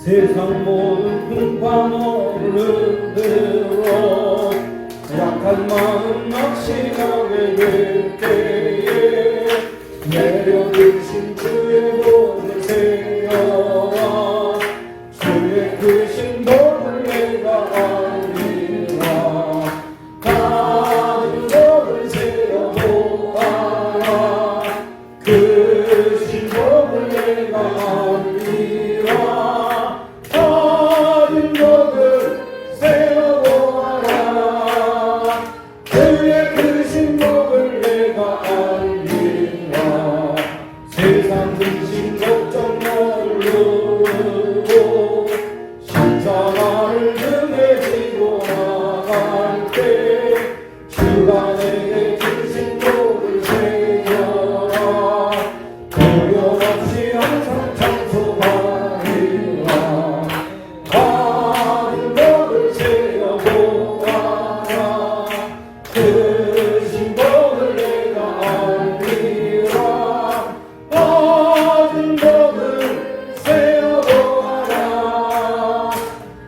세상 모든 풍파 어른들어 약한 마음 낙심하게 될 때에 내려주신 주의 복을 세어라 주의 크신 복을 내가 알리라 다른 복을 세어보아라 크신 복을 내가 알리라 다른 복을 세어보아라 주의 크신 복을 내가 알리라 세상 근심 걱정 모르고 십자가를 등에 지고 나갈 때 주가 내게 주신 복을 세어라 두려움없이 항상 찬송하리라 다른 복을 세어보아라 크신 복을 내가 알리라 다른 복을 세어보아라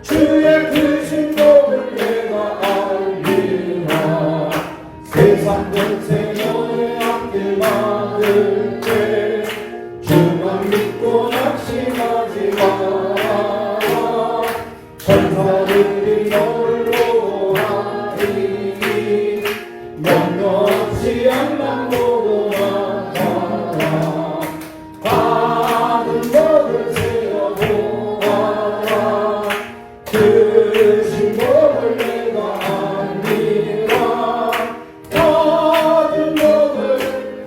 주의 크신 복을 내가 알리라 세상 권세 너의 앞길 막을 때 주만 믿고 낙심하지 마라 천사들이 너를 보호하리니 염려없이 앞만 보고 나가라 받은 복을 세어보아라 크신 복을 내가 알리라 받은 복을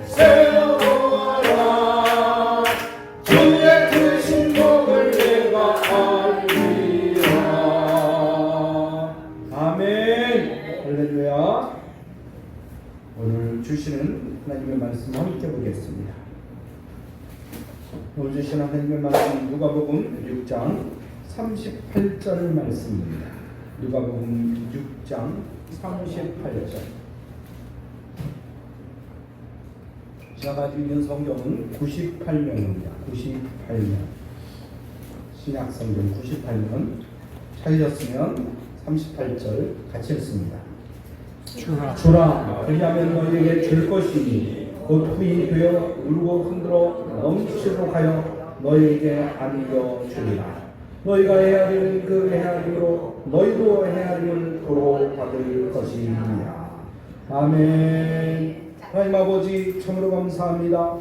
세어보아라 주의 크신 복을 내가 알리라 아멘 할렐루야 오늘 주시는 하나님의 말씀 함께 보겠습니다. 오늘 주시는 하나님의 말씀 누가복음 6장 38절 말씀입니다. 누가복음 6장 38절 제가 가지고 있는 성경은 98면입니다. 98면 신약성경 98면 찾으셨으면 38절 같이 읽습니다. 주라 그리하면 너희에게 줄 것이니 곧 후이 되어 울고 흔들어 넘치도록 하여 너희에게 안겨주리라 너희가 헤아리는 그 헤아림으로 너희도 헤아림을 도로 받을 것이니라 아멘 하나님 아버지 참으로 감사합니다.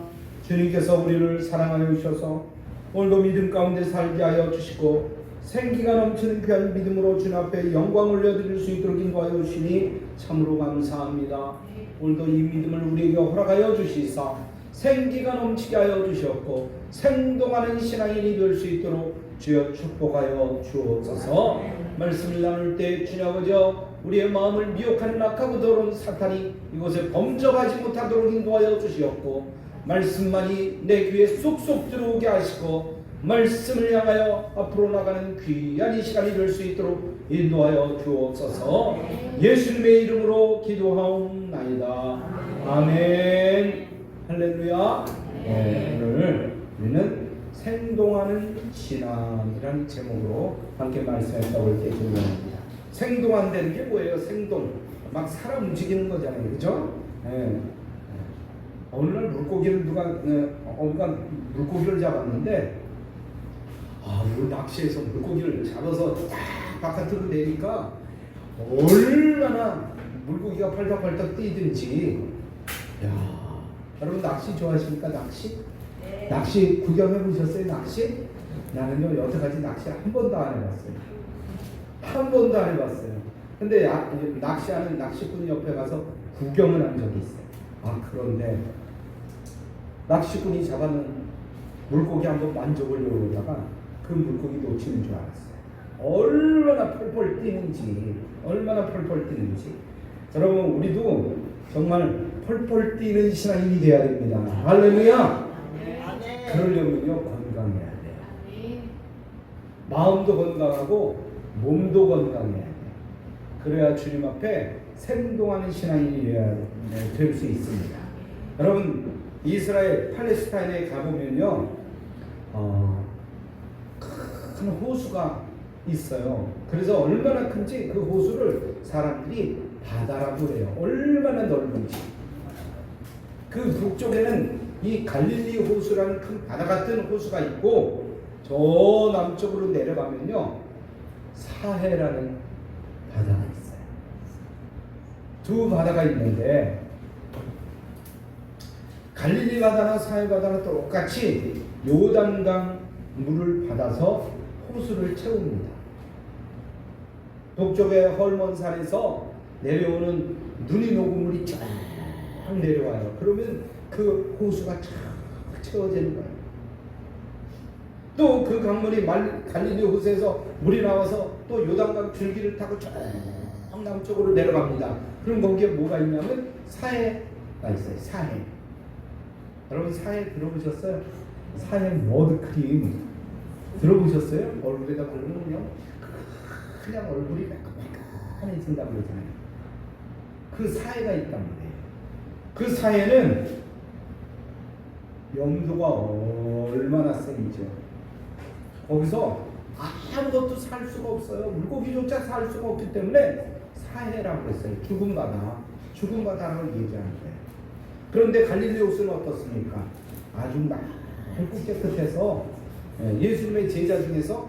주님께서 우리를 사랑하여 주셔서 오늘도 믿음 가운데 살게 하여 주시고 생기가 넘치는 귀한 믿음으로 주님 앞에 영광을 올려드릴 수 있도록 인도하여 주시니 참으로 감사합니다. 오늘도 이 믿음을 우리에게 허락하여 주시사 생기가 넘치게 하여 주셨고 생동하는 신앙인이 될 수 있도록 주여 축복하여 주옵소서. 말씀을 나눌 때 주님 아버지 우리의 마음을 미혹하는 악하고 더러운 사탄이 이곳에 범접하지 못하도록 인도하여 주시었고 말씀만이 내 귀에 쏙쏙 들어오게 하시고 말씀을 향하여 앞으로 나가는 귀한 이 시간이 될 수 있도록 인도하여 주옵소서. 예수님의 이름으로 기도하옵나이다. 아멘. 할렐루야. 오늘 우리는 생동하는 신앙이라는 제목으로 함께 말씀을 써볼게 주문합니다. 생동한다는 게 뭐예요? 생동. 막 살아 움직이는 거잖아요. 그죠? 어느 날 물고기를 누가 물고기를 잡았는데 이 낚시에서 물고기를 잡아서 딱 바깥으로 내니까 얼마나 물고기가 팔딱팔딱 뛰든지. 여러분 낚시 좋아하십니까? 낚시? 네. 낚시 구경해 보셨어요? 낚시? 나는요 여태까지 낚시 한 번도 안 해봤어요. 한 번도 안 해봤어요. 근데 낚시하는 낚시꾼 옆에 가서 구경을 한 적이 있어요. 그런데 낚시꾼이 잡아놓은 물고기 한번 만져보려고 그러다가 그 물고기 놓치는 줄 알았어요. 얼마나 펄펄 뛰는지. 여러분 우리도 정말 펄펄 뛰는 신앙인이 돼야 됩니다. 할렐루야. 그러려면요 건강해야 돼요. 마음도 건강하고 몸도 건강해야 돼요. 그래야 주님 앞에 생동하는 신앙인이 될 수 있습니다. 여러분 이스라엘 팔레스타인에 가보면요 큰 호수가 있어요. 그래서 얼마나 큰지 그 호수를 사람들이 바다라고 해요. 얼마나 넓은지. 그 북쪽에는 이 갈릴리 호수라는 큰 바다 같은 호수가 있고, 저 남쪽으로 내려가면요 사해라는 바다가 있어요. 두 바다가 있는데, 갈릴리 바다나 사해 바다는 똑같이 요단강 물을 받아서 호수를 채웁니다. 북쪽의 헐몬산에서 내려오는 눈이 녹은 물이 쫙 내려와요. 그러면 그 호수가 쫙 채워지는 거예요. 또 그 강물이 갈릴리 호수에서 물이 나와서 또 요단강 줄기를 타고 쫙 남쪽으로 내려갑니다. 그럼 거기에 뭐가 있냐면 사해가 있어요. 사해. 여러분 사해 들어보셨어요? 사해 머드크림 들어보셨어요? 얼굴에다 바르면요 그냥 얼굴이 매끈매끈해진다고 그러잖아요. 그 사해가 있단 말이에요. 그 사해는 염도가 얼마나 세죠. 거기서 아무것도 살 수가 없어요. 물고기조차 살 수가 없기 때문에 사해라고 했어요. 죽은 바다, 죽은 바다를 얘기하는 거예요. 그런데 갈릴리 호수는 어떻습니까? 아주 맑고 깨끗해서 예수님의 제자 중에서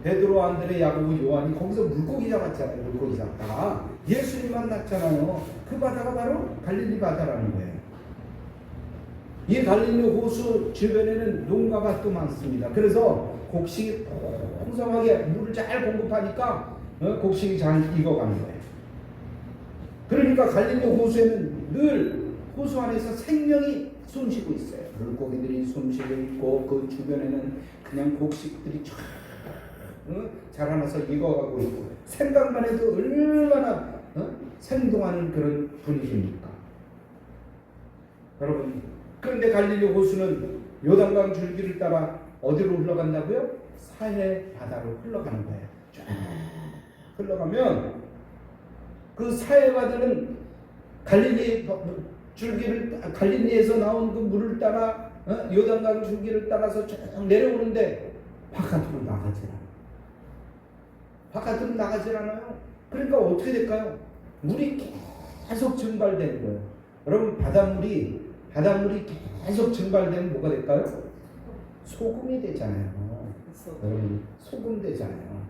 베드로, 안드레, 야고보, 요한이 거기서 물고기 잡았잖아요. 물고기 잡다가 예수님 만났잖아요. 그 바다가 바로 갈릴리 바다라는 거예요. 이 갈릴리 호수 주변에는 농가가 또 많습니다. 그래서 곡식이 풍성하게 물을 잘 공급하니까 곡식이 잘 익어가는 거예요. 그러니까 갈릴리 호수에는 늘 호수 안에서 생명이 숨쉬고 있어요. 물고기들이 숨쉬고 있고 그 주변에는 그냥 곡식들이 쫙 자라나서 익어가고 있고, 생각만 해도 얼마나 생동하는 그런 분위기입니까? 여러분, 그런데 갈릴리 호수는 요단강 줄기를 따라 어디로 흘러간다고요? 사해 바다로 흘러가는 거예요. 쫙 흘러가면 그 사해 바다는 갈릴리에서 나온 그 물을 따라 요단강 줄기를 따라서 쭉 내려오는데 바깥으로 나가질 않아요. 그러니까 어떻게 될까요? 물이 계속 증발되는 거예요. 여러분, 바닷물이 계속 증발되면 뭐가 될까요? 소금이 되잖아요. 여러분, 소금 되잖아요.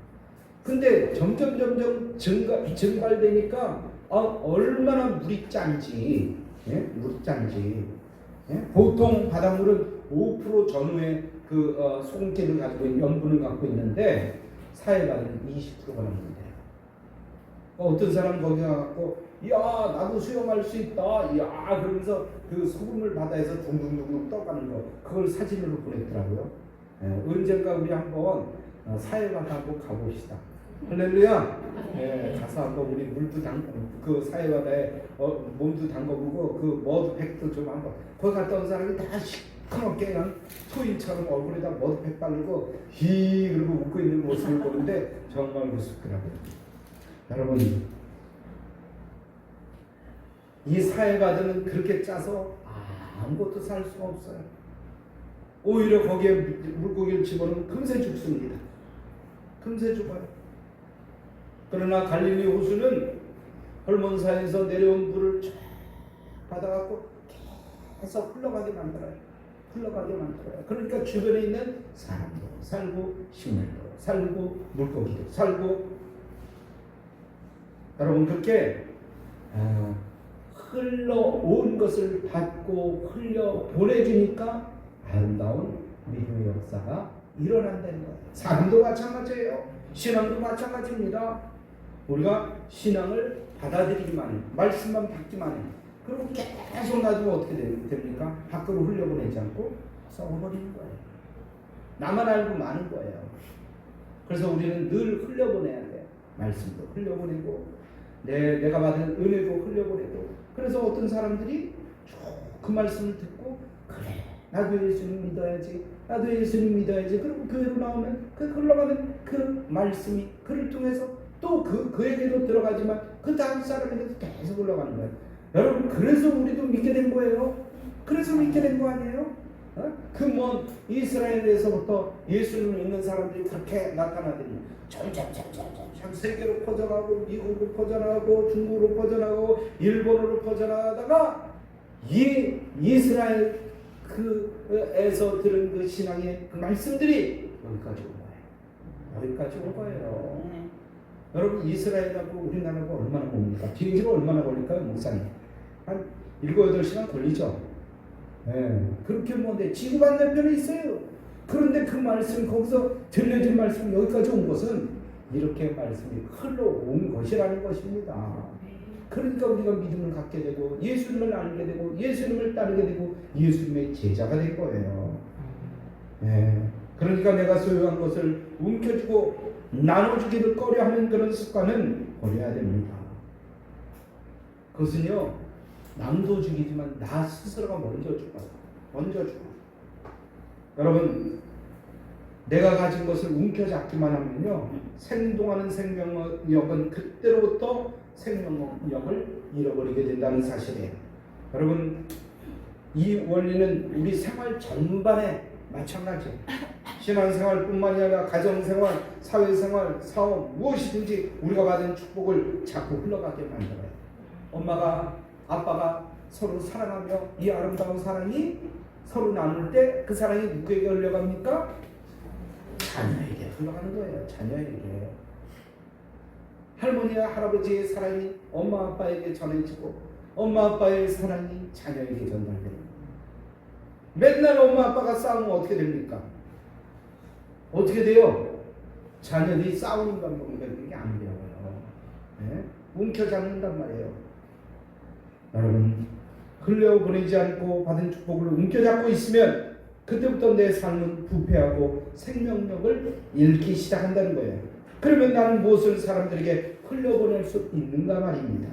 근데 점점 증발되니까 얼마나 물이 짠지, 물이 짠지. 보통 바닷물은 5% 전후의 그 소금기를 가지고 있는 염분을 갖고 있는데 사해바다는 20%가 넘는데요. 어떤 사람 거기 가갖고 야 나도 수영할 수 있다, 야 그러면서 그 소금을 바다에서 둥둥둥둥 떠가는 거, 그걸 사진으로 보냈더라고요. 언젠가 우리 한번 사해바다 한번 가봅시다. 할렐루야. 가서 한번 우리 물도 그 사해바다에 몸도 담궈보고 그 머드팩도 좀 한번, 거기 갔다 온 사람이 다 시커멓게 그냥 토인처럼 얼굴에다 머드팩 바르고 히 그러고 웃고 있는 모습을 보는데 정말 우습더라고요. 여러분, 이 사해바다는 그렇게 짜서 아무것도 살 수가 없어요. 오히려 거기에 물고기를 집어넣으면 금세 죽습니다. 금세 죽어요. 그러나 갈릴리 호수는 헐몬산에서 내려온 물을 쫙 받아갖고 계속 흘러가게 만들어요. 그러니까 주변에 있는 사람도 살고 식물도 살고 물고기도 살고, 여러분 그렇게 흘러온 것을 받고 흘려 보내주니까 아름다운 미로의 역사가 일어난다는 거예요. 사람도 마찬가지예요. 신앙도 마찬가지입니다. 우리가 신앙을 받아들이기만 해요. 말씀만 받기만 해요. 그리고 계속 놔두면 어떻게 됩니까? 밖으로 흘려보내지 않고 썩어버리는 거예요. 나만 알고 마는 거예요. 그래서 우리는 늘 흘려보내야 돼요. 말씀도 흘려보내고 내가 받은 은혜도 흘려보내고. 그래서 어떤 사람들이 그 말씀을 듣고 그래 나도 예수님 믿어야지, 그리고 교회로 나오면 그 흘러가는 그 말씀이 그를 통해서 또 그에게도 들어가지만 그 다음 사람에게도 계속 흘러가는 거예요. 여러분, 그래서 우리도 믿게 된 거예요. 그래서 믿게 된 거 아니에요? 그 먼 이스라엘에서부터 예수님을 믿는 사람들이 그렇게 나타나더니 점점 세계로 퍼져나가고 미국으로 퍼져나가고 중국으로 퍼져나가고 일본으로 퍼져나가다가 이 이스라엘 그에서 들은 그 신앙의 그 말씀들이 여기까지 온 거예요. 여기까지 온 거예요. 여러분 이스라엘하고 우리나라하고 얼마나 뭡니까? 비행기로 얼마나 걸릴까요? 목사님 한 7, 8시간 걸리죠. 그렇게 먼데 지구 반대편에 있어요. 그런데 그 말씀 거기서 들려진 말씀이 여기까지 온 것은 이렇게 말씀이 흘러온 것이라는 것입니다. 그러니까 우리가 믿음을 갖게 되고 예수님을 알게 되고 예수님을 따르게 되고 예수님의 제자가 된 거예요. 그러니까 내가 소유한 것을 움켜쥐고 나눠주기를 꺼려하는 그런 습관은 버려야 됩니다. 그것은요 남도 죽이지만 나 스스로가 먼저 죽어. 여러분 내가 가진 것을 움켜잡기만 하면요 생동하는 생명력은 그때로부터 생명력을 잃어버리게 된다는 사실이에요. 여러분 이 원리는 우리 생활 전반에 마찬가지예요. 신앙생활뿐만이 아니라 가정생활, 사회생활, 사업 무엇이든지 우리가 받은 축복을 자꾸 흘러가게 만들어요. 엄마가 아빠가 서로 사랑하며 이 아름다운 사랑이 서로 나눌 때 그 사랑이 누구에게 흘러갑니까? 자녀에게 흘러가는 거예요. 자녀에게. 할머니와 할아버지의 사랑이 엄마 아빠에게 전해지고 엄마 아빠의 사랑이 자녀에게 전달됩니다. 맨날 엄마 아빠가 싸우면 어떻게 됩니까? 어떻게 돼요? 자녀들이 싸우는 방법이 안 배워요. 움켜잡는단 말이에요. 여러분 흘려보내지 않고 받은 축복을 움켜잡고 있으면 그때부터 내 삶은 부패하고 생명력을 잃기 시작한다는 거예요. 그러면 나는 무엇을 사람들에게 흘려보낼 수 있는가 말입니다.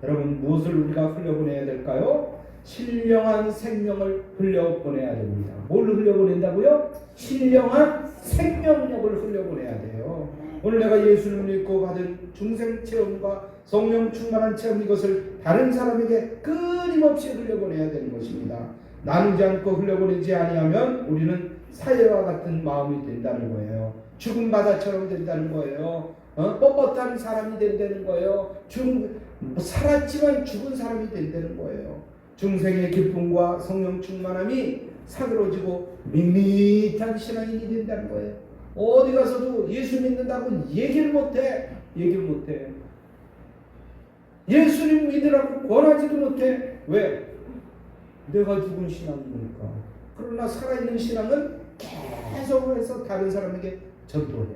여러분 무엇을 우리가 흘려보내야 될까요? 신령한 생명을 흘려보내야 됩니다. 뭘 흘려보낸다고요? 신령한 생명력을 흘려보내야 돼요. 오늘 내가 예수를 믿고 받은 중생 체험과 성령 충만한 체험 이것을 다른 사람에게 끊임없이 흘려보내야 되는 것입니다. 나누지 않고 흘려보내지 아니하면 우리는 사회와 같은 마음이 된다는 거예요. 죽은 바다처럼 된다는 거예요. 뻣뻣한 사람이 된다는 거예요. 살았지만 죽은 사람이 된다는 거예요. 중생의 기쁨과 성령 충만함이 사그러지고 밋밋한 신앙인이 된다는 거예요. 어디 가서도 예수 믿는다고 얘기를 못해. 예수님 믿으라고 권하지도 못해. 왜? 내가 죽은 신앙이니까. 그러나 살아있는 신앙은 계속해서 다른 사람에게 전도해.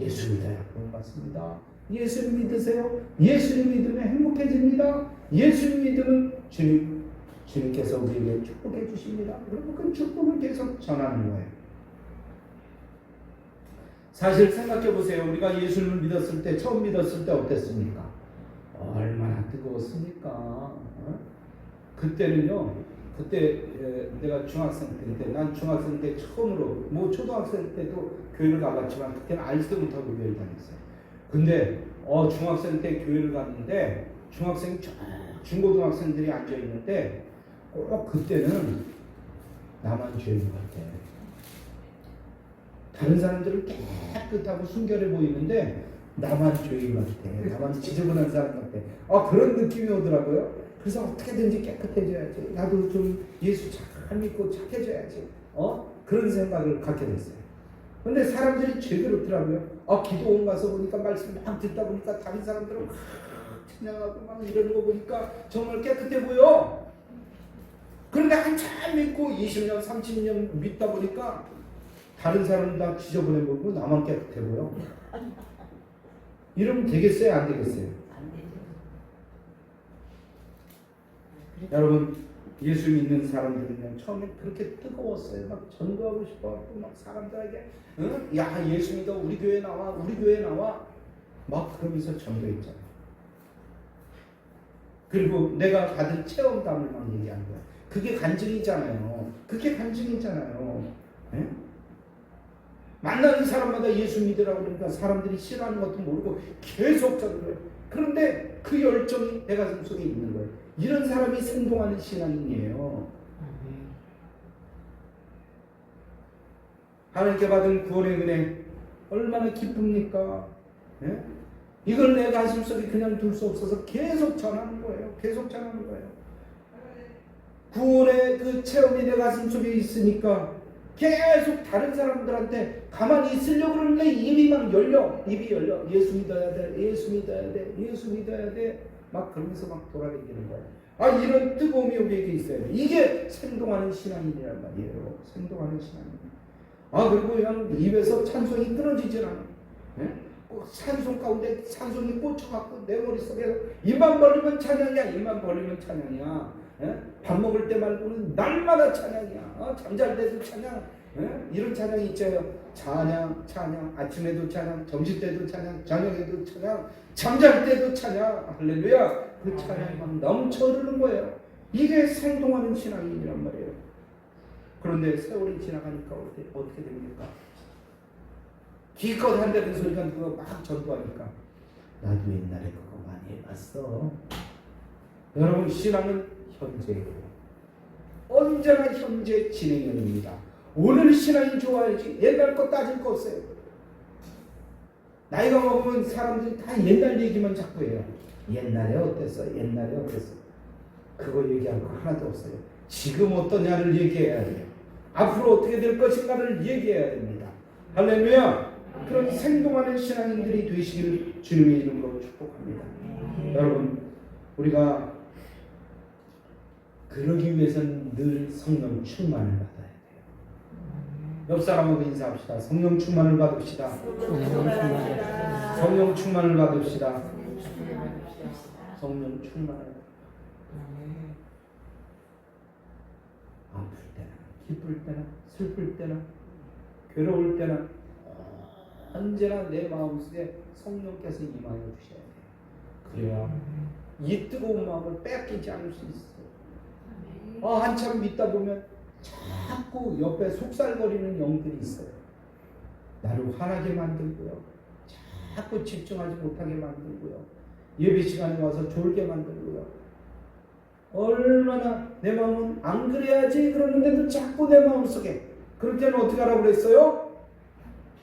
예수 믿어야 그런 것 같습니다. 예수님 믿으세요. 예수님 믿으면 행복해집니다. 예수님 믿으면 주님께서 우리에게 축복해 주십니다. 그리고 그 축복을 계속 전하는 거예요. 사실 생각해 보세요. 우리가 예수님을 믿었을 때, 처음 믿었을 때 어땠습니까? 얼마나 뜨거웠습니까? 그때는요. 그때 내가 중학생 때인데 난 중학생 때 처음으로 초등학생 때도 교회를 가봤지만 그때는 알지도 못하고 교회를 다녔어요. 근데 중학생 때 교회를 갔는데 중고등학생들이 앉아 있는데 그때는 나만 죄인 같아. 다른 사람들은 깨끗하고 순결해 보이는데 나만 죄인 같아. 나만 지저분한 사람 같아. 그런 느낌이 오더라고요. 그래서 어떻게든지 깨끗해져야지. 나도 좀 예수 잘 믿고 착해져야지. 그런 생각을 갖게 됐어요. 근데 사람들이 되게 그렇더라고요. 기도원 가서 보니까 말씀 막 듣다 보니까 다른 사람들은 막 찬양하고 막 이러는 거 보니까 정말 깨끗해 보여. 그런데 한참 믿고 20년, 30년 믿다 보니까 다른 사람은 다 지저분해 보이고 나만 깨끗해 보여. 이러면 되겠어요? 안 되겠어요? 안 되죠. 여러분 예수 믿는 사람들은요 처음에 그렇게 뜨거웠어요. 막 전도하고 싶어갖고 막 사람들에게 야 예수 믿어 우리 교회 나와 막 그러면서 전도했잖아요. 그리고 내가 받은 체험담을 막 얘기하는 거야. 그게 간증이잖아요. 네? 만나는 사람마다 예수 믿으라고 그러니까 사람들이 싫어하는 것도 모르고 계속 전도해요. 그런데 그 열정이 내 가슴 속에 있는 거예요. 이런 사람이 생동하는 신앙인이에요. 하나님께 받은 구원의 은혜 얼마나 기쁩니까? 예? 이걸 내 가슴속에 그냥 둘 수 없어서 계속 전하는 거예요. 계속 전하는 거예요. 구원의 그 체험이 내 가슴속에 있으니까 계속 다른 사람들한테 가만히 있으려고 그러는데 입이 막 열려. 입이 열려. 예수 믿어야 돼. 예수 믿어야 돼. 예수 믿어야 돼. 막 그러면서 막 돌아다니는 거예요. 아, 이런 뜨거움이 우리에게 있어야 돼. 이게 생동하는 신앙이란 말이에요. 생동하는 신앙입니다. 아, 그리고 그냥 입에서 찬송이 끊어지질 않아. 네? 찬송 가운데 찬송이 꽂혀갖고 내 머릿속에 입만 벌리면 찬양이야. 입만 벌리면 찬양이야. 예? 밥 먹을 때 말고는 날마다 찬양이야. 잠잘 때도 찬양. 예? 이런 찬양이 있잖아요. 찬양, 찬양. 아침에도 찬양, 점심 때도 찬양, 저녁에도 찬양, 잠잘 때도 찬양. 할렐루야. 그 찬양이 막 넘쳐 흐르는 거예요. 이게 생동하는 신앙이란 말이에요. 그런데 세월이 지나가니까 어떻게 됩니까? 기껏 한다는 소리가 그거 막 전도하니까 나도 옛날에 그거 많이 해봤어. 여러분, 신앙은 현재예요. 언제나 현재 진행형입니다. 오늘 신앙이 좋아야지 옛날 거 따질 거 없어요. 나이가 먹으면 사람들이 다 옛날 얘기만 자꾸 해요. 옛날에 어땠어? 옛날에 어땠어? 그거 얘기할 거 하나도 없어요. 지금 어떠냐를 얘기해야 돼요. 앞으로 어떻게 될 것인가를 얘기해야 됩니다. 할렐루야. 그런 생동하는 신앙인들이 되시기를 주님의 이름으로 축복합니다. 여러분, 우리가 그러기 위해서는 늘 성령 충만을 받아야 돼요. 옆 사람하고 인사합시다. 성령 충만을 받읍시다. 성령 충만을 받읍시다. 성령 충만을. 아플 때나 기쁠 때나 슬플 때나 괴로울 때나 언제나 내 마음속에 성령께서 임하여 주셔야 돼요. 그래야 이 뜨거운 마음을 뺏기지 않을 수 있어요. 한참 믿다 보면 자꾸 옆에 속살거리는 영들이 있어요. 나를 화나게 만들고요. 자꾸 집중하지 못하게 만들고요. 예배 시간에 와서 졸게 만들고요. 얼마나 내 마음은 안 그래야지 그러는데도 자꾸 내 마음속에. 그럴 때는 어떻게 하라고 그랬어요?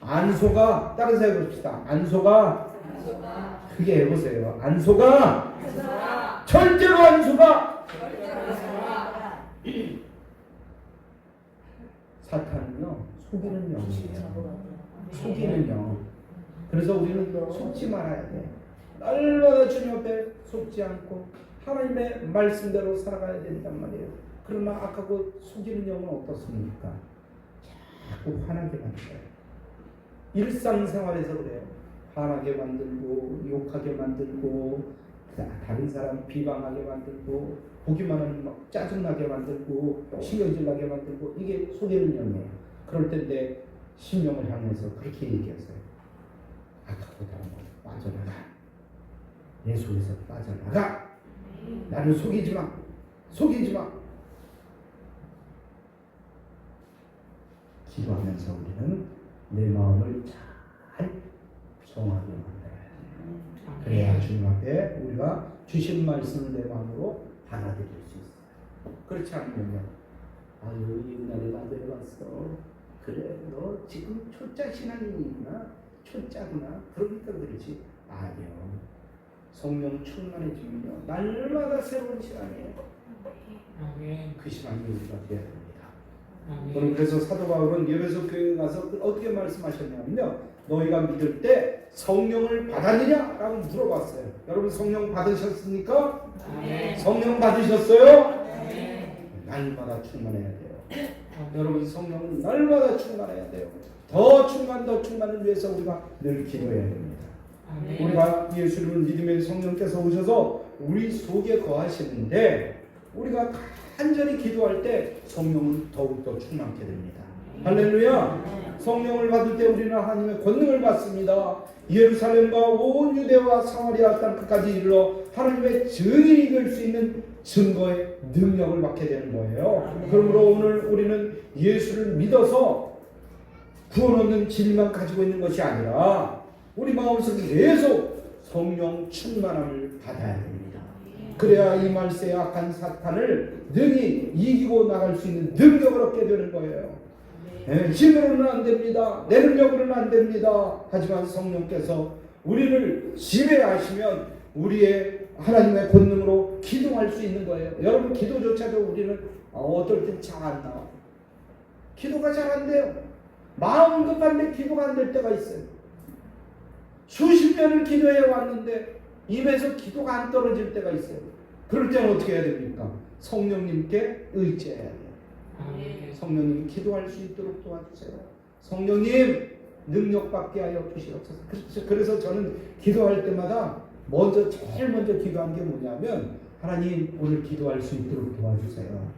안소가, 따라서 해봅시다. 안소가 크게 해보세요. 안소가 절대로 안소가. 사탄은요, 속이는 영이에요. 속이는 영. 그래서 우리는 속지 말아야 돼. 날마다 주님 앞에 속지 않고 하나님의 말씀대로 살아가야 된단 말이에요. 그러나 아까 그 속이는 영은 어떻습니까? 자꾸 화나게 만들어요. 일상생활에서 그래요. 화나게 만들고 욕하게 만들고 다른 사람 비방하게 만들고 보기만 하면 막 짜증나게 만들고 신경질나게 만들고 이게 속이는 영이에요. 그럴 때 내 심령을 향해서 그렇게 얘기했어요. 아까보다 빠져나가. 내 속에서 빠져나가. 나를 속이지 마. 속이지 마. 기도하면서 우리는 내 마음을 잘 정하게 만들어야 돼요. 그래야 주님 앞에 우리가 주신 말씀을 내 마음으로 받아들일 수 있어요. 그렇지 않으면요, 아유 옛날에 나도 해봤어. 그래, 너 지금 초짜 신앙이구나, 초짜구나, 그러니까 그러지. 아니요. 성령 충만해지면요, 날마다 새로운 신앙이에요. 그 신앙이 우리가 되어야 됩니다. 오늘 그래서 사도 바울은 에베소 교회에 가서 어떻게 말씀하셨냐면요, 너희가 믿을 때 성령을 받았느냐? 라고 물어봤어요. 여러분 성령 받으셨습니까? 네. 성령 받으셨어요? 네. 날마다 충만해야 돼요. 여러분 성령은 날마다 충만해야 돼요. 더 충만을 위해서 우리가 늘 기도해야 됩니다. 네. 우리가 예수를 믿으면 성령께서 오셔서 우리 속에 거하시는데 우리가 간절히 기도할 때 성령은 더욱더 충만케 됩니다. 할렐루야. 성령을 받을 때 우리는 하나님의 권능을 받습니다. 예루살렘과 온 유대와 사마리아 땅 끝까지 이르러 하나님의 증인이 될 수 있는 증거의 능력을 받게 되는 거예요. 그러므로 오늘 우리는 예수를 믿어서 구원 얻는 진리만 가지고 있는 것이 아니라 우리 마음속에 계속 성령 충만함을 받아야 됩니다. 그래야 이 말세의 악한 사탄을 능히 이기고 나갈 수 있는 능력을 얻게 되는 거예요. 힘으로는 안 됩니다. 내 능력으로는 안 됩니다. 하지만 성령께서 우리를 지배하시면 우리의 하나님의 권능으로 기도할 수 있는 거예요. 여러분 기도조차도 우리는 어떨 땐 잘 안 나와요. 기도가 잘 안 돼요. 마음 급한데 기도가 안 될 때가 있어요. 수십 년을 기도해 왔는데 입에서 기도가 안 떨어질 때가 있어요. 그럴 때는 어떻게 해야 됩니까? 성령님께 의지해야 돼요. 성령님 기도할 수 있도록 도와주세요. 성령님 능력받게 하여 주시옵소서. 그래서 저는 기도할 때마다 제일 먼저 기도한 게 뭐냐면 하나님 오늘 기도할 수 있도록 도와주세요.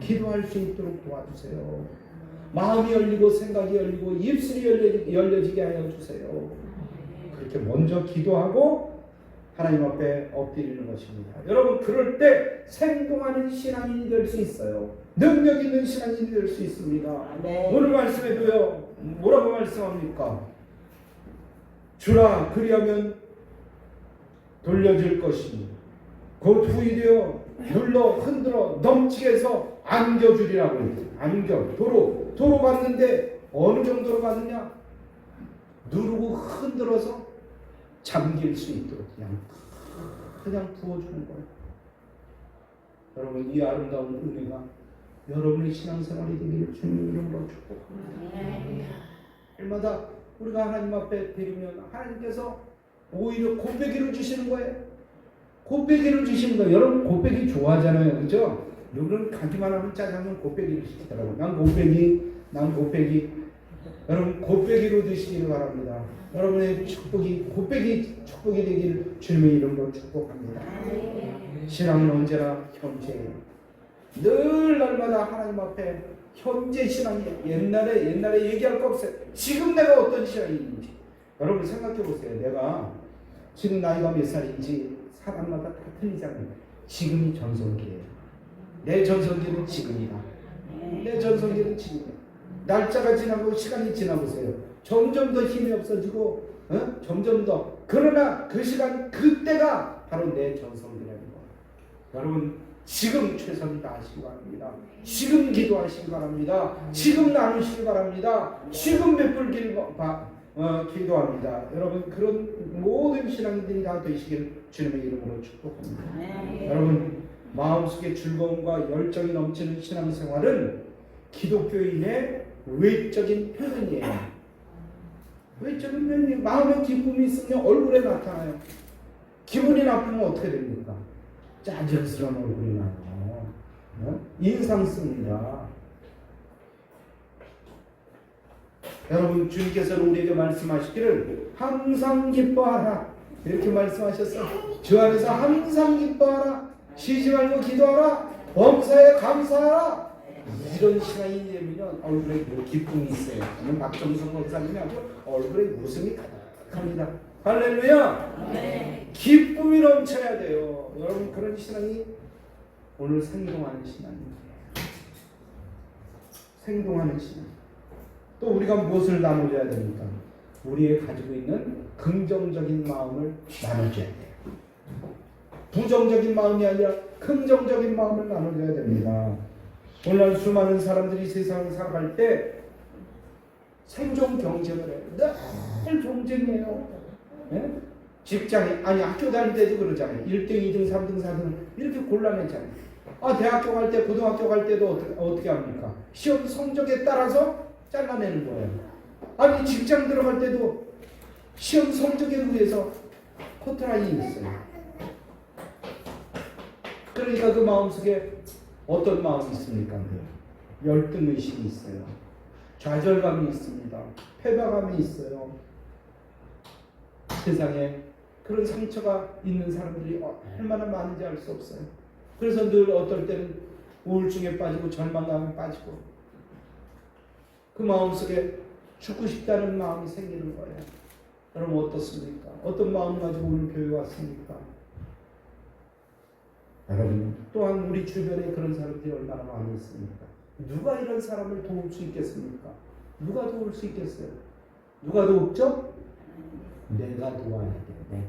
기도할 수 있도록 도와주세요. 마음이 열리고 생각이 열리고 입술이 열려지게 하여 주세요. 그렇게 먼저 기도하고 하나님 앞에 엎드리는 것입니다. 여러분 그럴 때 생동하는 신앙인이 될 수 있어요. 능력 있는 신앙인이 될 수 있습니다. 오늘 말씀에도요 뭐라고 말씀합니까? 주라 그리하면 돌려줄 것이니 곧 후이되어 눌러 흔들어 넘치게 해서 안겨주리라고 했어요. 안겨 도로 갔는데 어느 정도로 갔느냐? 누르고 흔들어서 잠길 수 있도록 그냥 부어주는 거예요. 여러분 이 아름다운 은혜가 여러분의 신앙생활이 되기를 주님 이름으로 축복합니다. 날마다 우리가 하나님 앞에 드리면 하나님께서 오히려 곱빼기로 주시는 거예요. 곱빼기로 주시는 거예요. 여러분 곱빼기 좋아하잖아요. 그죠? 누구는 가기만 하면 짜장면 곱빼기를 시키더라고요. 난 곱빼기. 여러분 곱빼기로 드시기를 바랍니다. 여러분의 곱빼기 축복이 되기를 주님의 이름으로 축복합니다. 신앙은 언제나 현재예요. 늘 날마다 하나님 앞에 현재 신앙이에요. 옛날에 얘기할 거 없어요. 지금 내가 어떤 신앙인지 여러분 생각해 보세요. 내가 지금 나이가 몇 살인지 사람마다 다 틀리잖아요. 지금이 전성기예요. 내 전성기는 지금이다. 내 전성기는 지금이다. 날짜가 지나고 시간이 지나보세요. 점점 더 힘이 없어지고 점점 더 그러나 그 시간 그때가 바로 내 전성기라는 거예요. 여러분 지금 최선을 다하시기 바랍니다. 지금 기도하시기 바랍니다. 지금 나누시기 바랍니다. 지금 베풀기를 기도합니다. 여러분 그런 모든 신앙인들이 다 되시길 주님의 이름으로 축복합니다. 여러분 마음속에 즐거움과 열정이 넘치는 신앙생활은 기독교인의 외적인 표현이에요. 외적인 표현이 마음에 기쁨이 있으면 얼굴에 나타나요. 기분이 나쁘면 어떻게 됩니까? 짜증스러운 얼굴이 나요. 인상 씁니다. 여러분 주님께서는 우리에게 말씀하시기를 항상 기뻐하라 이렇게 말씀하셨어요. 주 안에서 항상 기뻐하라. 쉬지 말고 기도하라. 범사에 감사하라. 이런 신앙이 되면 얼굴에 기쁨이 있어요. 박정성 목사님이 아주 얼굴에 웃음이 가득합니다. 할렐루야. 네. 기쁨이 넘쳐야 돼요. 여러분 그런 신앙이 오늘 생동하는 신앙입니다. 생동하는 신앙. 또 우리가 무엇을 나눠줘야 됩니까? 우리의 가지고 있는 긍정적인 마음을 나눠줘야 돼요. 부정적인 마음이 아니라 긍정적인 마음을 나눠줘야 됩니다. 오늘날 수많은 사람들이 세상을 살아갈 때 생존 경쟁을 해요. 늘 경쟁이에요. 네? 직장에 학교 다닐 때도 그러잖아요. 1등, 2등, 3등, 4등 이렇게 골라내잖아요. 대학교 갈 때, 고등학교 갈 때도 어떻게 합니까? 시험 성적에 따라서 잘라내는 거예요. 직장 들어갈 때도 시험 성적에 의해서 커트라인이 있어요. 그러니까 그 마음속에 어떤 마음이 있습니까? 열등의식이 있어요. 좌절감이 있습니다. 패배감이 있어요. 세상에 그런 상처가 있는 사람들이 얼마나 많은지 알 수 없어요. 그래서 늘 어떨 때는 우울증에 빠지고 절망감에 빠지고 그 마음속에 죽고 싶다는 마음이 생기는 거예요. 여러분 어떻습니까? 어떤 마음 가지고 오늘 교회 왔습니까? 여러분 또한 우리 주변에 그런 사람들이 얼마나 많이 있습니까? 누가 이런 사람을 도울 수 있겠습니까? 누가 도울 수 있겠어요? 누가 돕죠? 내가 도와야 돼요.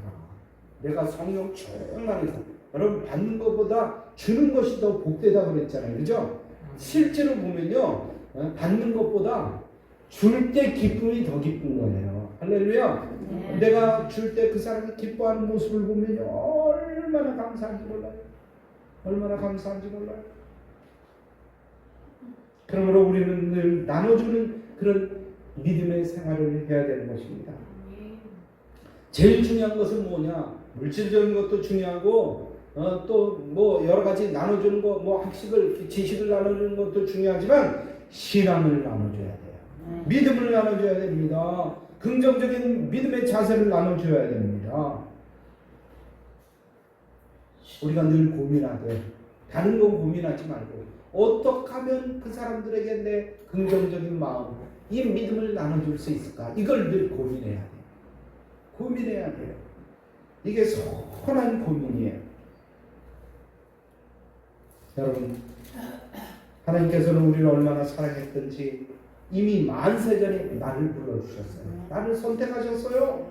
내가 성령 충만해서 여러분 받는 것보다 주는 것이 더 복되다 그랬잖아요. 그죠? 실제로 보면요 받는 것보다 줄 때 기쁨이 더 기쁜 거예요. 할렐루야. 내가 줄 때 그 사람이 기뻐하는 모습을 보면 얼마나 감사한지 몰라요. 얼마나 감사한지 몰라요. 그러므로 우리는 늘 나눠주는 그런 믿음의 생활을 해야 되는 것입니다. 제일 중요한 것은 뭐냐? 물질적인 것도 중요하고 또 뭐 여러 가지 나눠주는 거, 뭐 학식을 지식을 나눠주는 것도 중요하지만 신앙을 나눠줘야 돼요. 믿음을 나눠줘야 됩니다. 긍정적인 믿음의 자세를 나눠줘야 됩니다. 우리가 늘 고민하되 다른 건 고민하지 말고 어떻게 하면 그 사람들에게 내 긍정적인 마음, 이 믿음을 나눠줄 수 있을까? 이걸 늘 고민해야 돼요. 고민해야 돼요. 이게 선한 고민이에요. 여러분, 하나님께서는 우리를 얼마나 사랑했던지 이미 만세전에 나를 불러주셨어요. 나를 선택하셨어요.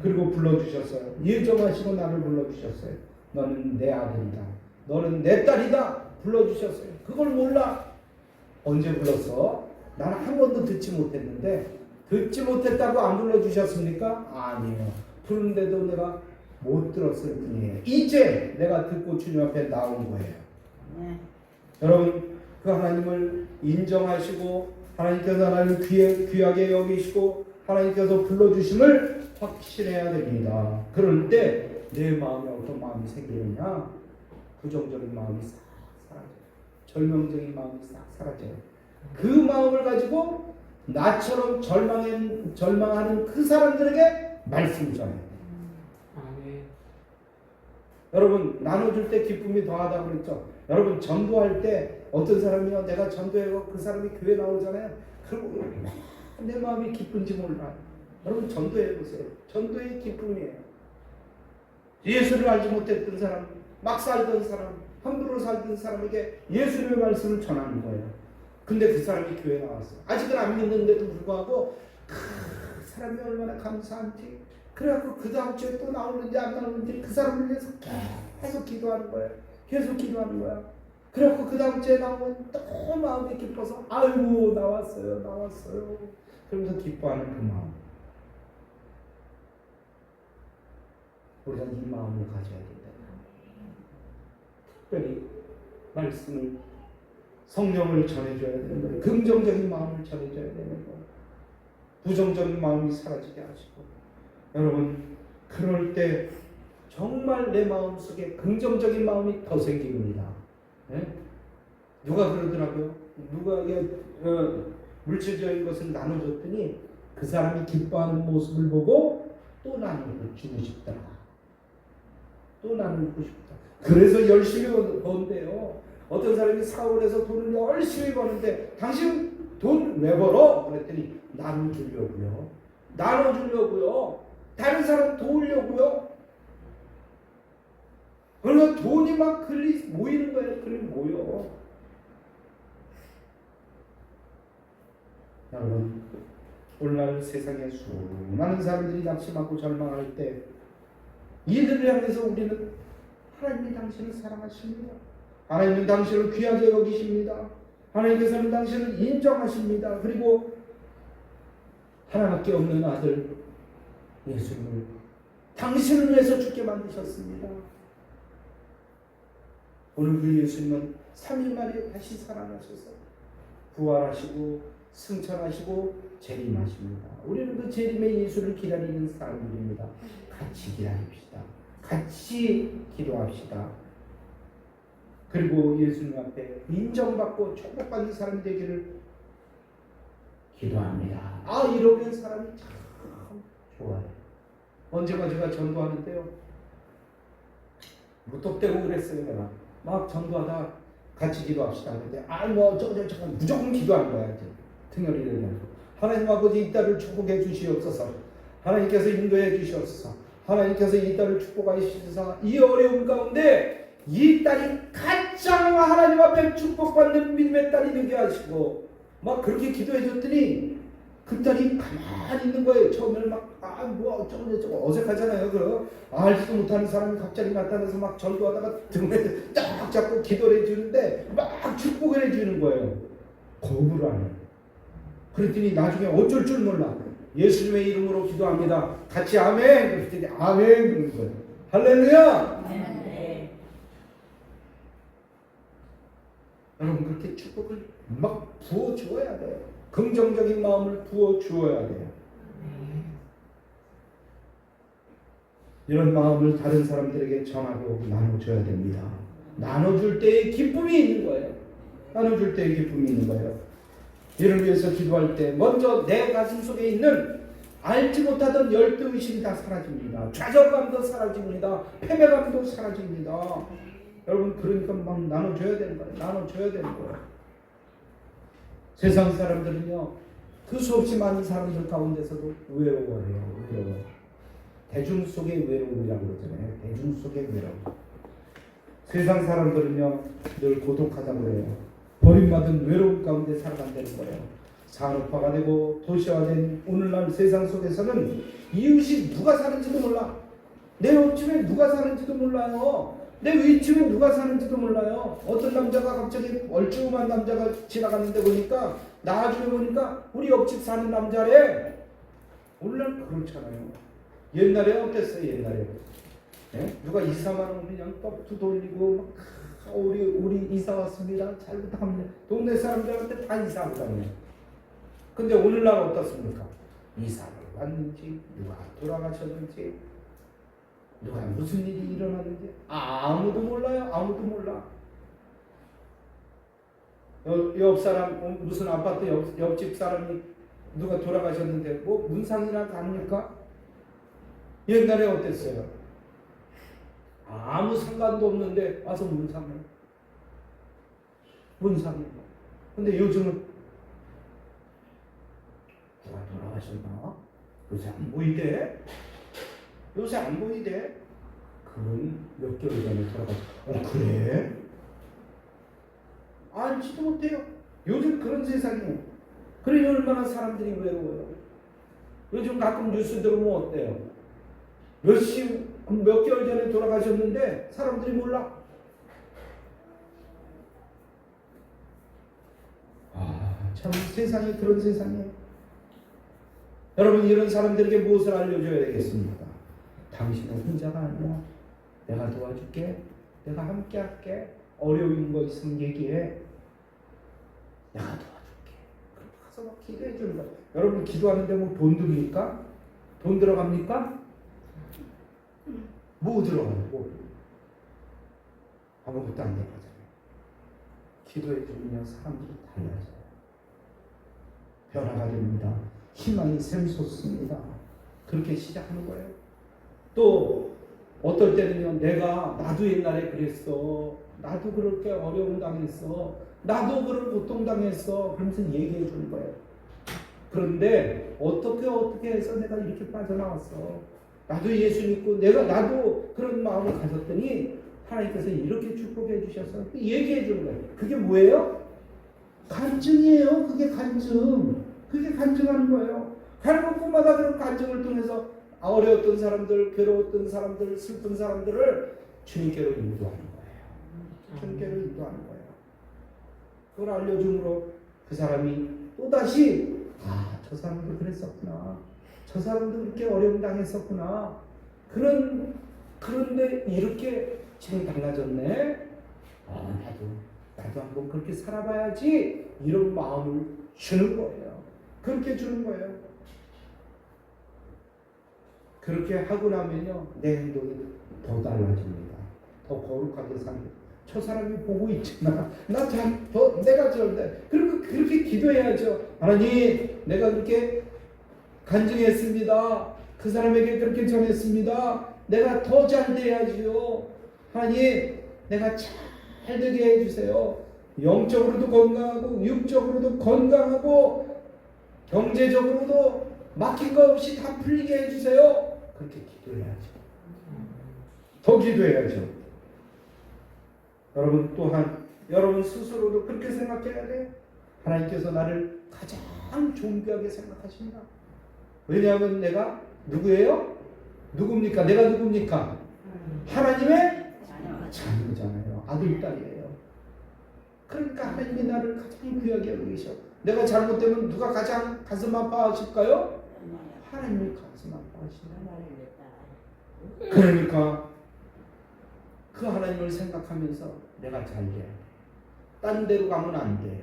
그리고 불러주셨어요. 예정하시고 나를 불러주셨어요. 너는 내 아들이다. 너는 내 딸이다. 불러주셨어요. 그걸 몰라. 언제 불렀어? 나는 한 번도 듣지 못했는데 듣지 못했다고 안 불러주셨습니까? 아니에요. 부르는데도 내가 못 들었을 뿐이에요. 이제 내가 듣고 주님 앞에 나온 거예요. 여러분, 그 하나님을 인정하시고 하나님께서 나를 귀하게 여기시고 하나님께서 불러주심을 확신해야 됩니다. 그럴 때 내 마음에 어떤 마음이 생기느냐? 부정적인 마음이 싹 사라져요. 절망적인 마음이 싹 사라져요. 그 마음을 가지고 나처럼 절망하는 그 사람들에게 말씀을 전해요. 여러분, 나눠줄 때 기쁨이 더하다고 그랬죠. 여러분, 전도할 때 어떤 사람이요, 내가 전도해서 그 사람이 교회 나오잖아요. 그리고 내 마음이 기쁜지 몰라요. 여러분, 전도해보세요. 전도의 기쁨이에요. 예수를 알지 못했던 사람, 막 살던 사람, 함부로 살던 사람에게 예수님의 말씀을 전하는 거예요. 근데 그 사람이 교회에 나왔어요. 아직은 안 믿는데도 불구하고 그 사람이 얼마나 감사한지. 그래갖고 그 다음 주에 또 나오는지 안 나오는지 그 사람을 위해서 계속 기도하는 거예요. 계속 기도하는 거야. 그래갖고 그 다음 주에 나오면 또 마음이 기뻐서 아이고 나왔어요. 그러면서 기뻐하는 그 마음. 우리가 이 마음을 가져야 된다. 특별히 말씀을, 성령을 전해줘야 되는 거예요. 긍정적인 마음을 전해줘야 되는 거예요. 부정적인 마음이 사라지게 하시고. 여러분, 그럴 때 정말 내 마음속에 긍정적인 마음이 더 생깁니다. 네? 누가 그러더라고요. 누가 물질적인 것을 나눠줬더니 그 사람이 기뻐하는 모습을 보고 또 나누고 싶더라. 또 나누고 싶다. 그래서 열심히 번대요. 어떤 사람이 사업에서 돈을 열심히 버는데 당신 돈 왜 벌어? 그랬더니 나눠주려고요. 나눠주려고요. 다른 사람 도우려고요. 그러면 돈이 막 모이는 거예요. 모여. 여러분, 오늘날 세상에 수많은 사람들이 낙심하고 절망할 때 이들을 향해서 우리는 하나님이 당신을 사랑하십니다. 하나님은 당신을 귀하게 여기십니다. 하나님께서는 당신을 인정하십니다. 그리고 하나밖에 없는 아들 예수님을 당신을 위해서 죽게 만드셨습니다. 오늘 그 예수님은 3일 만에 다시 살아나셔서 부활하시고 승천하시고 재림하십니다. 우리는 그 재림의 예수를 기다리는 사람들입니다. 같이 기다립시다. 같이 기도합시다. 그리고 예수님 앞에 인정받고 축복받는 사람이 되기를 기도합니다. 이러면 사람이 참 좋아요. 언제가 제가 전도하는데요, 무턱대고 그랬어요. 내가 막 전도하다 같이 기도합시다. 근데 저거 무조건 기도하는 거야. 등혈이 되면 하나님 아버지 이 딸을 축복해 주시옵소서. 하나님께서 인도해 주시옵소서. 하나님께서 이 딸을 축복하시옵소서. 이 어려움 가운데 이 딸이 가장 하나님 앞에 축복받는 믿음의 딸이 되게 하시고, 막 그렇게 기도해 줬더니 그 딸이 가만히 있는 거예요. 처음에는 저거 어색하잖아요. 알지도 못하는 사람이 갑자기 나타나서 막 전도하다가 등에 딱 잡고 기도를 해주는데 막 축복을 해주는 거예요. 거부를 안 해요. 그랬더니 나중에 어쩔 줄 몰라. 예수님의 이름으로 기도합니다. 같이 아멘. 그랬더니 아멘 그러는 거예요. 할렐루야. 여러분 그렇게 축복을 막 부어주어야 돼요. 긍정적인 마음을 부어주어야 돼요. 이런 마음을 다른 사람들에게 전하고 나눠줘야 됩니다. 나눠줄 때의 기쁨이 있는 거예요. 나눠줄 때의 기쁨이 있는 거예요. 이를 위해서 기도할 때 먼저 내 가슴 속에 있는 알지 못하던 열등의식이 다 사라집니다. 좌절감도 사라집니다. 패배감도 사라집니다. 여러분 그러니까 막 나눠줘야 되는 거예요. 나눠줘야 되는 거예요. 세상 사람들은요 그 수없이 많은 사람들 가운데서도 외로워해요. 외로워. 대중 속의 외로움이라고 그러잖아요. 대중 속의 외로움. 세상 사람들은요 늘 고독하다고 그래요. 버림받은 외로움 가운데 살아간다는 거예요. 산업화가 되고 도시화된 오늘날 세상 속에서는 이웃이 누가 사는지도 몰라. 내 옆집에 누가 사는지도 몰라요. 내 윗집에 누가 사는지도 몰라요. 어떤 남자가 갑자기 얼쭈만 남자가 지나갔는데 보니까 나중에 보니까 우리 옆집 사는 남자래. 오늘날 그렇잖아요. 옛날에 어땠어요? 옛날에 네? 누가 이사만 오면 그냥 떡도 돌리고 막 우리 이사 왔습니다. 잘 부탁합니다. 동네 사람들한테 다 이사하고 다녀요. 근데 오늘날 어떻습니까? 이사를 왔는지 누가 돌아가셨는지 누가 무슨 일이 일어났는지 아무도 몰라요. 아무도 몰라. 옆 사람 무슨 아파트 옆집 사람이 누가 돌아가셨는데 뭐 문상이나 갑니까? 옛날에 어땠어요? 아무 상관도 없는데 와서 문상을. 근데 요즘은 누가 돌아가셨나? 요새 안 보이대? 요새 안 보이대? 그건 몇 개월 전에 돌아가셨어. 그래? 알지도 못해요. 요즘 그런 세상이에요. 그래 얼마나 사람들이 외로워요. 요즘 가끔 뉴스 들으면 어때요? 몇 개월 전에 돌아가셨는데 사람들이 몰라. 참 세상이 그런 세상이에요. 여러분 이런 사람들에게 무엇을 알려줘야 되겠습니까? 당신은 혼자가 아니야. 내가 도와줄게. 내가 함께 할게. 어려운 거 있으면 얘기해. 내가 도와줄게. 그럼 가서 막 기도해 주는 거야. 여러분 기도하는데 뭐 돈 듭니까? 돈 들어갑니까? 뭐 들어가요? 뭐? 아무것도 안 들어가잖아요. 기도해 주면 사람들이 달라져요. 변화가 됩니다. 희망이 샘솟습니다. 그렇게 시작하는 거예요. 또 어떨 때는요, 나도 옛날에 그랬어. 나도 그렇게 어려움 당했어. 나도 그런 고통 당했어. 그러면서 얘기해 주는 거예요. 그런데 어떻게 해서 내가 이렇게 빠져나왔어. 나도 예수 믿고 나도 그런 마음을 가졌더니 하나님께서 이렇게 축복해 주셔서 얘기해 주는 거예요. 그게 뭐예요? 간증이에요. 그게 간증. 그게 간증하는 거예요. 하나님 곳마다 그런 간증을 통해서 어려웠던 사람들, 괴로웠던 사람들, 슬픈 사람들을 주님께로 인도하는 거예요. 주님께로 인도하는 거예요. 그걸 알려줌으로 그 사람이 또다시 저 사람도 그랬었구나. 저 사람도 그렇게 어려움 당했었구나. 그런데 이렇게 지금 달라졌네. 나도 한번 그렇게 살아봐야지. 이런 마음을 주는 거예요. 그렇게 주는 거예요. 그렇게 하고 나면요, 내 행동이 더 달라집니다. 더 거룩하게 삽니다. 저 사람이 보고 있잖아. 내가 저런데. 그렇게 기도해야죠. 하나님, 내가 그렇게 간증했습니다. 그 사람에게 그렇게 전했습니다. 내가 더 잘 돼야지요. 하나님, 내가 잘 되게 해주세요. 영적으로도 건강하고 육적으로도 건강하고 경제적으로도 막힌 거 없이 다 풀리게 해주세요. 그렇게 기도해야죠. 더 기도해야죠. 여러분 또한 여러분 스스로도 그렇게 생각해야 돼. 하나님께서 나를 가장 존귀하게 생각하십니다. 왜냐하면 내가 누구예요? 누굽니까? 내가 누굽니까? 하나님의 자녀잖아요. 아들, 딸이에요. 그러니까 하나님이 나를 가장 귀하게 여기셔. 내가 잘못되면 누가 가장 가슴 아파하실까요? 하나님이 가슴 아파하시나요? 그러니까 그 하나님을 생각하면서 내가 잘 돼. 딴 데로 가면 안 돼.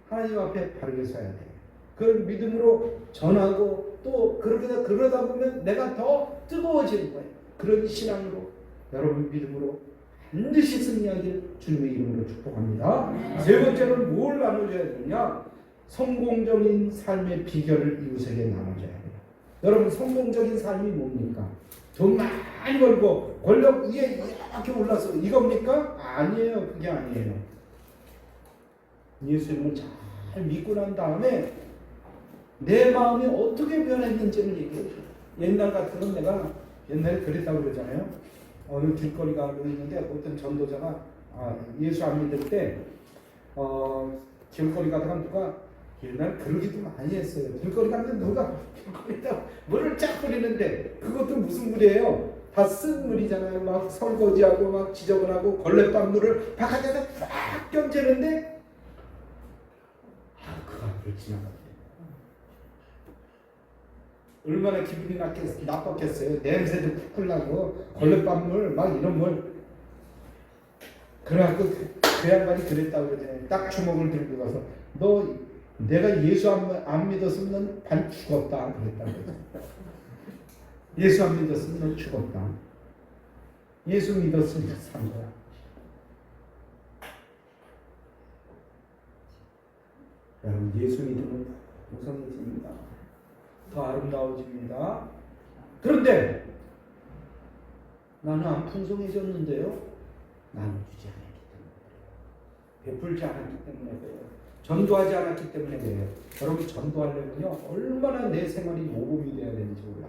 하나님 앞에 바르게 서야 돼. 그걸 믿음으로 전하고 또 그러다 보면 내가 더 뜨거워지는 거예요. 그런 신앙으로 여러분 믿음으로 반드시 승리하길 주님의 이름으로 축복합니다. 세 번째는 뭘 나눠줘야 되느냐? 성공적인 삶의 비결을 이웃에게 나눠줘야 돼요. 여러분 성공적인 삶이 뭡니까? 돈 많이 벌고 권력 위에 이렇게 올라서 이겁니까? 아니에요. 그게 아니에요. 예수님을 잘 믿고 난 다음에 내 마음이 어떻게 변했는지를 얘기해줘요. 옛날 같으면 내가 옛날에 그랬다고 그러잖아요. 어느 길거리 가고 있는데 어떤 전도자가 예수 안 믿을 때 길거리 가다가 누가 옛날 그러기도 많이 했어요. 길거리 가는데 누가 길거리에다 물을 쫙 뿌리는데 그것도 무슨 물이에요? 다 쓴 물이잖아요. 막 설거지하고 막 지저분하고 걸레밥 물을 바깥에다 쫙 껴재는데 그 앞을 지나갔대. 얼마나 기분이 나빴겠어요. 냄새도 푹 나고 걸레밥물 막 이런 물. 그래갖고 그 양반이 그랬다고 그러잖아요. 딱 주먹을 들고 가서 너 내가 예수 안 믿었으면 넌 반 죽었다 그랬다고 그러잖아요. 예수 안 믿었으면 넌 죽었다. 예수 믿었으면 산 거야. 여러분 예수 믿으면 무성해집니다. 더 아름다워집니다. 그런데 나는 안 풍성해졌는데요. 나눠주지 않았기 때문에 그래요. 베풀지 않았기 때문에 그래요. 전도하지 않았기 때문에 그래요. 여러분 전도하려면요 얼마나 내 생활이 모범이 돼야 되는지 몰라.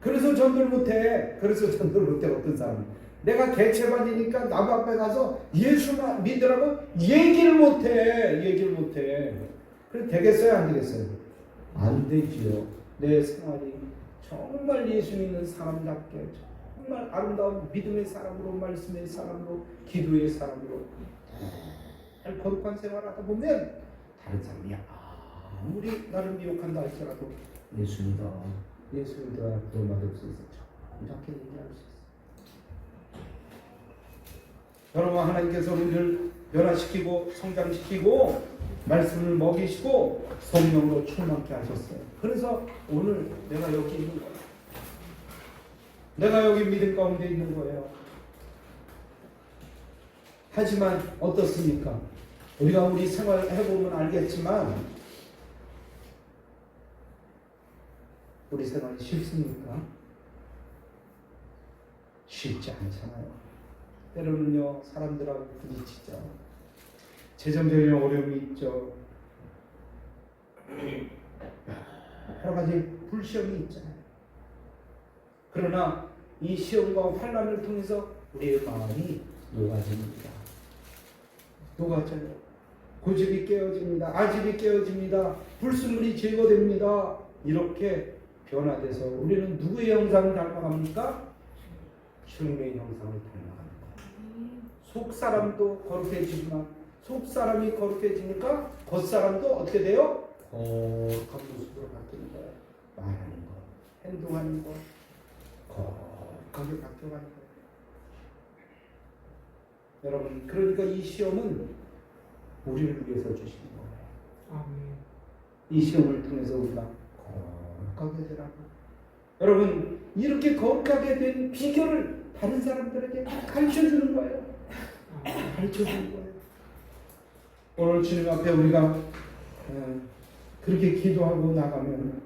그래서 전도를 못해. 어떤 사람은 내가 개체반이니까 나무 앞에 가서 예수만 믿으라고 얘기를 못해. 그래 되겠어요 안 되겠어요? 안 되지요. 내 생활이 정말 예수 믿는 사람답게 정말 아름다운 믿음의 사람으로, 말씀의 사람으로, 기도의 사람으로 잘 거룩한 생활하다 보면 다른 사람이 아무리 나를 미혹한다 할지라도 예수 믿어 그런 말 없을 수 있죠. 이렇게 얘기할 수 있어요. 여러분 하나님께서 우리를 변화시키고 성장시키고 말씀을 먹이시고 성령으로 충만케 하셨어요. 그래서 오늘 내가 여기 있는 거예요. 내가 여기 믿음 가운데 있는 거예요. 하지만 어떻습니까? 우리가 우리 생활 해보면 알겠지만 우리 생활이 쉽습니까? 쉽지 않잖아요. 때로는요 사람들하고 부딪히죠. 재정적인 어려움이 있죠. 여러 가지 불시험이 있잖아요. 그러나 이 시험과 환난을 통해서 우리의 마음이 녹아집니다. 녹아져요. 고집이 깨어집니다. 아집이 깨어집니다. 불순물이 제거됩니다. 이렇게 변화돼서 우리는 누구의 형상을 닮아갑니까? 주님의 형상을 닮아갑니다. 속사람도 거룩해지지만 속사람이 거룩해지니까 겉사람도 어떻게 돼요? 거룩한 모습으로 바뀌는 거예요. 말하는 거, 행동하는 거 거룩하게 바뀌어가는 거예요. 여러분 그러니까 이 시험은 우리를 위해서 주신 거예요. 이 시험을 통해서 우리가 거룩하게 되라고. 여러분 이렇게 거룩하게 된 비결을 다른 사람들에게 가르쳐주는 거예요. 가르쳐주는 거예요. 오늘 주님 앞에 우리가 그렇게 기도하고 나가면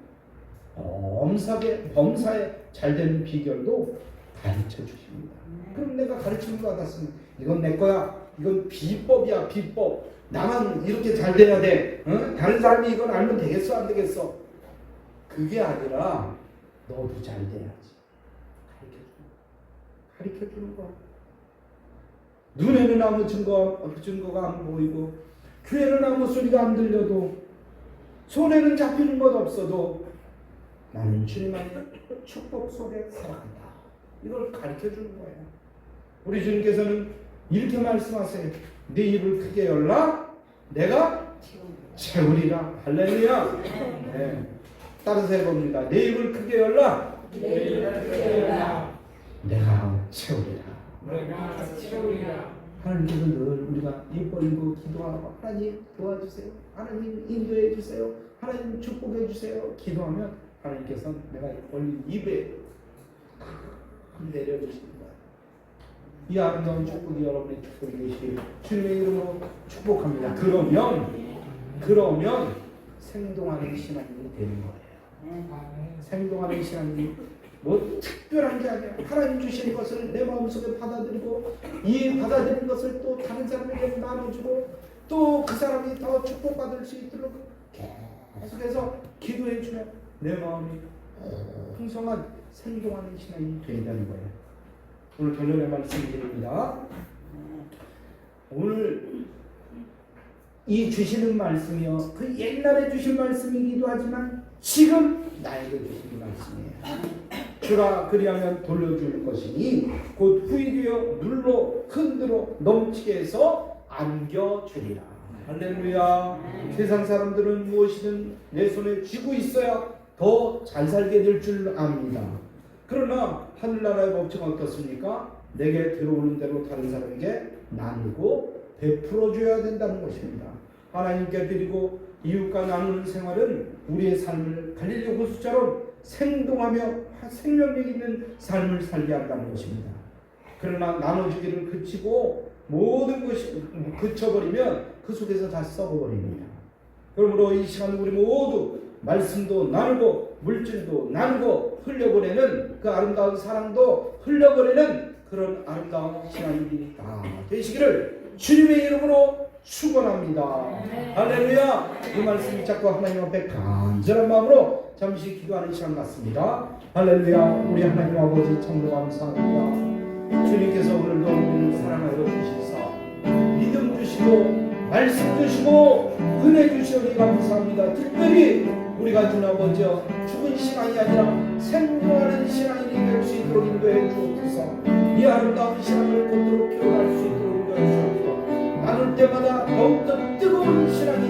범사에 잘되는 비결도 가르쳐 주십니다. 그럼 내가 가르침을 받았으면 이건 내 거야. 이건 비법이야 비법. 나만 이렇게 잘 돼야 돼. 다른 사람이 이건 알면 되겠어 안 되겠어? 그게 아니라 너도 잘 돼야지. 가르쳐주는 거야. 눈에는 아무 증거가 안 보이고 귀에는 아무 소리가 안 들려도 손에는 잡히는 것 없어도 나는 주님 안에 축복 속에 살아간다. 이걸 가르쳐주는 거예요. 우리 주님께서는 이렇게 말씀하세요. 네 입을 크게 열라 내가 채우리라. 할렐루야. 네. 따라서 해봅니다. 내 입을 크게 열라. 내가 채우리라. 하나님께서 늘 우리가 입 벌리고 기도하고 하나님 도와주세요. 하나님 인도해 주세요. 하나님 축복해 주세요. 기도하면 하나님께서 내가 벌린 입에 내려주십니다. 이 아름다운 축복이 여러분의 축복이 되시길 주님의 이름으로 축복합니다. 그러면 생동하는 신앙인이 되는 거예요. 생동하는 신앙인이 뭐 특별한 게 아니라 하나님 주신 것을 내 마음속에 받아들이고 이 받아들인 것을 또 다른 사람에게 나눠주고 또 그 사람이 더 축복받을 수 있도록 계속해서 기도해주면 내 마음이 풍성한 생동하는 신앙이 된다는 거예요. 오늘 결론의 말씀을 드립니다. 오늘 이 주시는 말씀이요, 그 옛날에 주신 말씀이기도 하지만 지금 나에게 주신 말씀이에요. 주라 그리하면 돌려줄 것이니 곧 후일이여 눌러 흔들어 넘치게 해서 안겨주리라. 할렐루야. 세상 사람들은 무엇이든 내 손에 쥐고 있어야 더 잘 살게 될 줄 압니다. 그러나 하늘나라의 법칙은 어떻습니까? 내게 들어오는 대로 다른 사람에게 나누고 베풀어 줘야 된다는 것입니다. 하나님께 드리고 이웃과 나누는 생활은 우리의 삶을 갈릴리 호수처럼 생동하며 생명력 있는 삶을 살게 한다는 것입니다. 그러나 나눠주기를 그치고 모든 것이 그쳐버리면 그 속에서 다 썩어버립니다. 그러므로 이 시간 우리 모두 말씀도 나누고 물질도 나누고 흘려보내는 그 아름다운 사랑도 흘려보내는 그런 아름다운 신앙인들이 다 되시기를 주님의 이름으로 축원합니다. 할렐루야. 이 말씀이 자꾸 하나님 앞에 간절한 마음으로 잠시 기도하는 시간 같습니다. 할렐루야. 우리 하나님 아버지 참으로 감사합니다. 주님께서 오늘도 우리를 사랑하여 주시사 믿음 주시고 말씀 주시고 은혜 주시오니 감사합니다. 특별히 우리가 준 아버지여 죽은 신앙이 아니라 생명하는 신앙인이 될 수 있도록 인도해 주옵소서. 이 아름다운 신앙을 곧도록 키워갈 수 있도록 인도해 주옵소서. 나눌 때마다 더욱더 뜨거운 신앙이